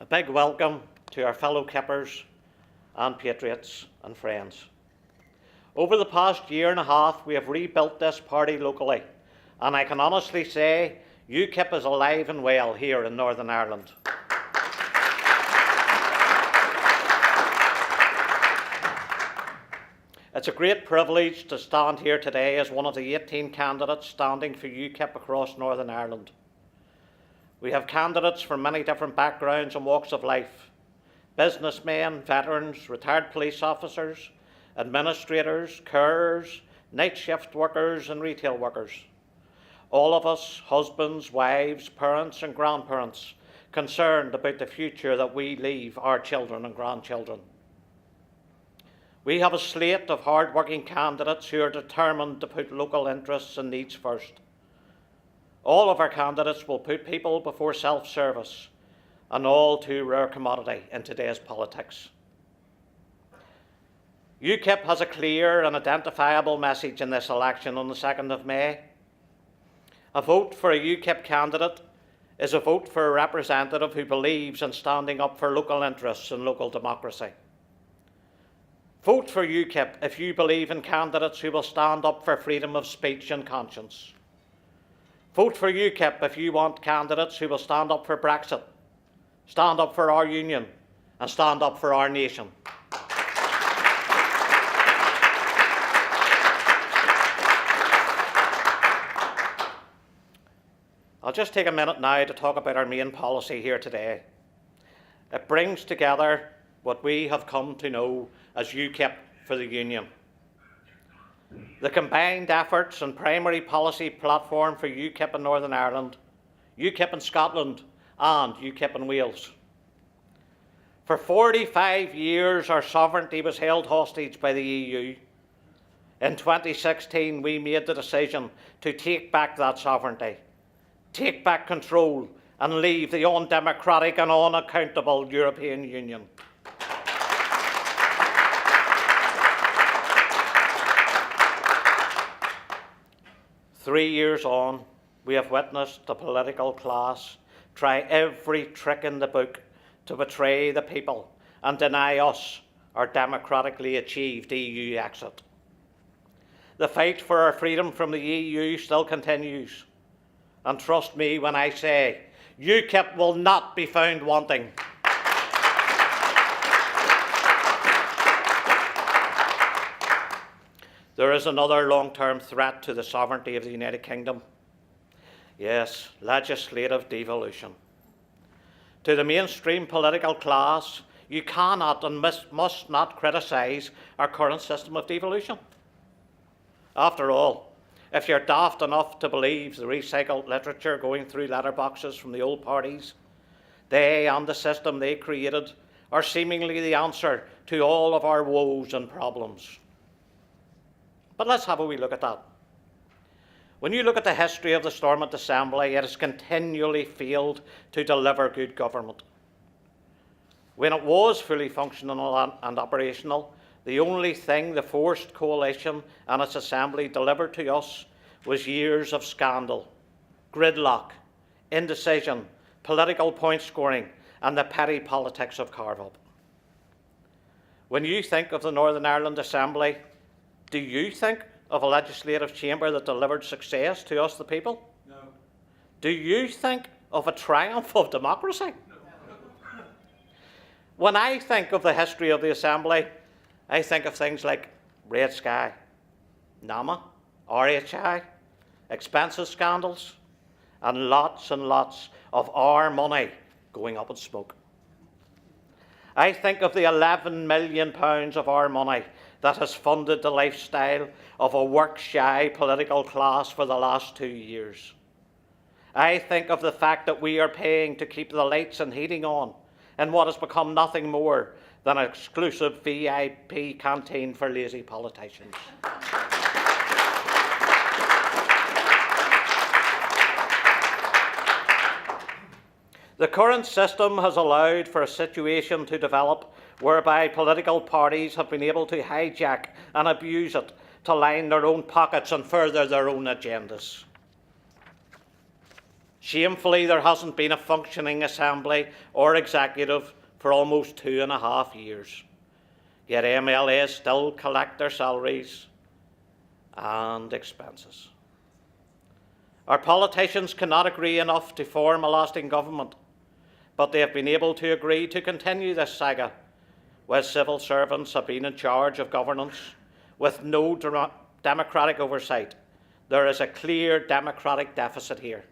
A big welcome to our fellow Kippers and patriots and friends. Over the past year and a half, we have rebuilt this party locally, and I can honestly say UKIP is alive and well here in Northern Ireland. It's a great privilege to stand here today as one of the 18 candidates standing for UKIP across Northern Ireland. We have candidates from many different backgrounds and walks of life: businessmen, veterans, retired police officers, administrators, carers, night shift workers and retail workers. All of us, husbands, wives, parents and grandparents, concerned about the future that we leave our children and grandchildren. We have a slate of hard-working candidates who are determined to put local interests and needs first. All of our candidates will put people before self-service, an all too rare commodity in today's politics. UKIP has a clear and identifiable message in this election on the 2nd of May. A vote for a UKIP candidate is a vote for a representative who believes in standing up for local interests and local democracy. Vote for UKIP if you believe in candidates who will stand up for freedom of speech and conscience. Vote for UKIP if you want candidates who will stand up for BREXIT, stand up for our union, and stand up for our nation. I'll just take a minute now to talk about our main policy here today. It brings together what we have come to know as UKIP for the Union. The combined efforts and primary policy platform for UKIP in Northern Ireland, UKIP in Scotland and UKIP in Wales. For 45 years our sovereignty was held hostage by the EU. In 2016 we made the decision to take back that sovereignty, take back control and leave the undemocratic and unaccountable European Union. Three years on, we have witnessed the political class try every trick in the book to betray the people and deny us our democratically achieved EU exit. The fight for our freedom from the EU still continues. And trust me when I say, UKIP will not be found wanting. There is another long-term threat to the sovereignty of the United Kingdom. Yes, legislative devolution. To the mainstream political class, you cannot and must not criticise our current system of devolution. After all, if you're daft enough to believe the recycled literature going through letterboxes from the old parties, they and the system they created are seemingly the answer to all of our woes and problems. But let's have a wee look at that. When you look at the history of the Stormont Assembly, it has continually failed to deliver good government. When it was fully functional and operational, the only thing the forced coalition and its assembly delivered to us was years of scandal, gridlock, indecision, political point scoring, and the petty politics of carve-up. When you think of the Northern Ireland Assembly, do you think of a legislative chamber that delivered success to us, the people? No. Do you think of a triumph of democracy? No. When I think of the history of the Assembly, I think of things like Red Sky, NAMA, RHI, expenses scandals, and lots of our money going up in smoke. I think of the £11 million of our money that has funded the lifestyle of a work-shy political class for the last 2 years. I think of the fact that we are paying to keep the lights and heating on in what has become nothing more than an exclusive VIP canteen for lazy politicians. The current system has allowed for a situation to develop whereby political parties have been able to hijack and abuse it to line their own pockets and further their own agendas. Shamefully, there hasn't been a functioning Assembly or Executive for almost 2.5 years. Yet MLAs still collect their salaries and expenses. Our politicians cannot agree enough to form a lasting government, but they have been able to agree to continue this saga, while civil servants have been in charge of governance with no democratic oversight. There is a clear democratic deficit here.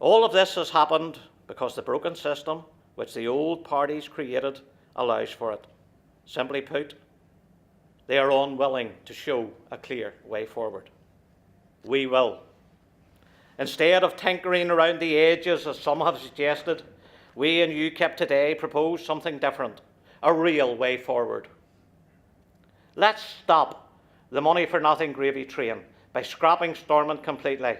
All of this has happened because the broken system which the old parties created allows for it. Simply put, they are unwilling to show a clear way forward. We will. Instead of tinkering around the edges, as some have suggested, we in UKIP today propose something different, a real way forward. Let's stop the money-for-nothing gravy train by scrapping Stormont completely,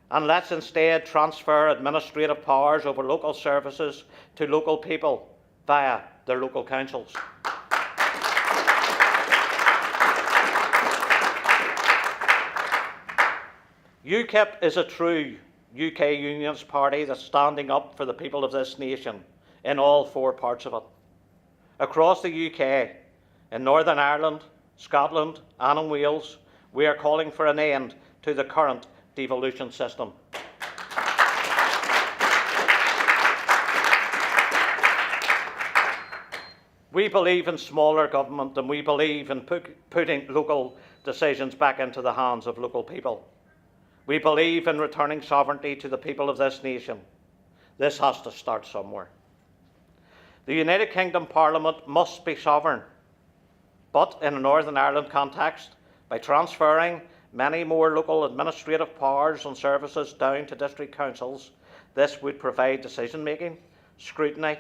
and let's instead transfer administrative powers over local services to local people via their local councils. UKIP is a true UK Unionist party that's standing up for the people of this nation in all 4 parts of it. Across the UK, in Northern Ireland, Scotland and in Wales, we are calling for an end to the current devolution system. We believe in smaller government, and we believe in putting local decisions back into the hands of local people. We believe in returning sovereignty to the people of this nation. This has to start somewhere. The United Kingdom Parliament must be sovereign, but in a Northern Ireland context, by transferring many more local administrative powers and services down to district councils, this would provide decision-making, scrutiny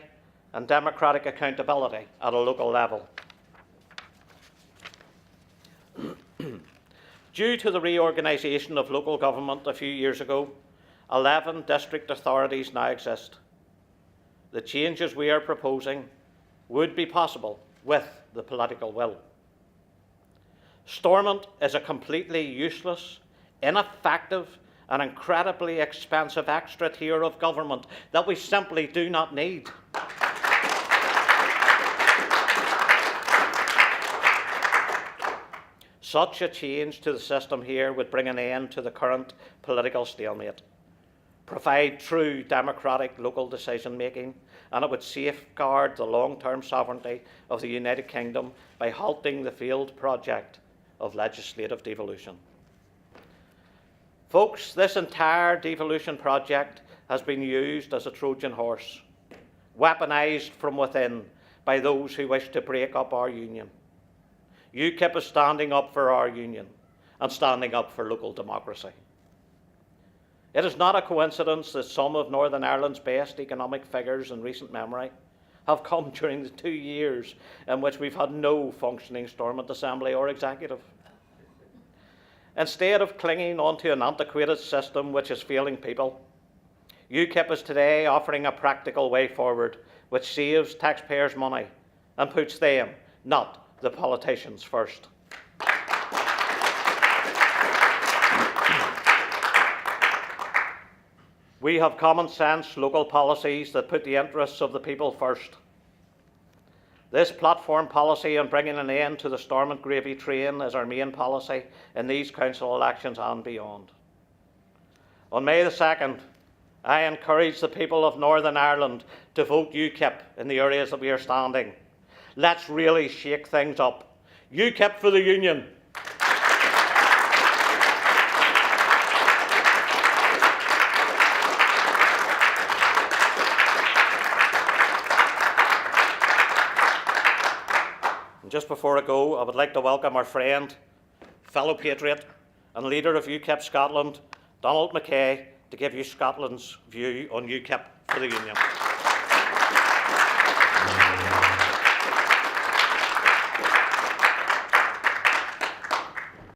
and democratic accountability at a local level. Due to the reorganisation of local government a few years ago, 11 district authorities now exist. The changes we are proposing would be possible with the political will. Stormont is a completely useless, ineffective and incredibly expensive extra tier of government that we simply do not need. Such a change to the system here would bring an end to the current political stalemate, provide true democratic local decision-making, and it would safeguard the long-term sovereignty of the United Kingdom by halting the failed project of legislative devolution. Folks, this entire devolution project has been used as a Trojan horse, weaponised from within by those who wish to break up our union. UKIP is standing up for our union and standing up for local democracy. It is not a coincidence that some of Northern Ireland's best economic figures in recent memory have come during the 2 years in which we've had no functioning Stormont Assembly or Executive. Instead of clinging onto an antiquated system which is failing people, UKIP is today offering a practical way forward which saves taxpayers' money and puts them, not the politicians, first. We have common sense local policies that put the interests of the people first. This platform policy on bringing an end to the Stormont gravy train is our main policy in these council elections and beyond. On May the 2nd, I encourage the people of Northern Ireland to vote UKIP in the areas that we are standing. Let's really shake things up. UKIP for the Union. And just before I go, I would like to welcome our friend, fellow patriot and leader of UKIP Scotland, Donald Mackay, to give you Scotland's view on UKIP for the Union.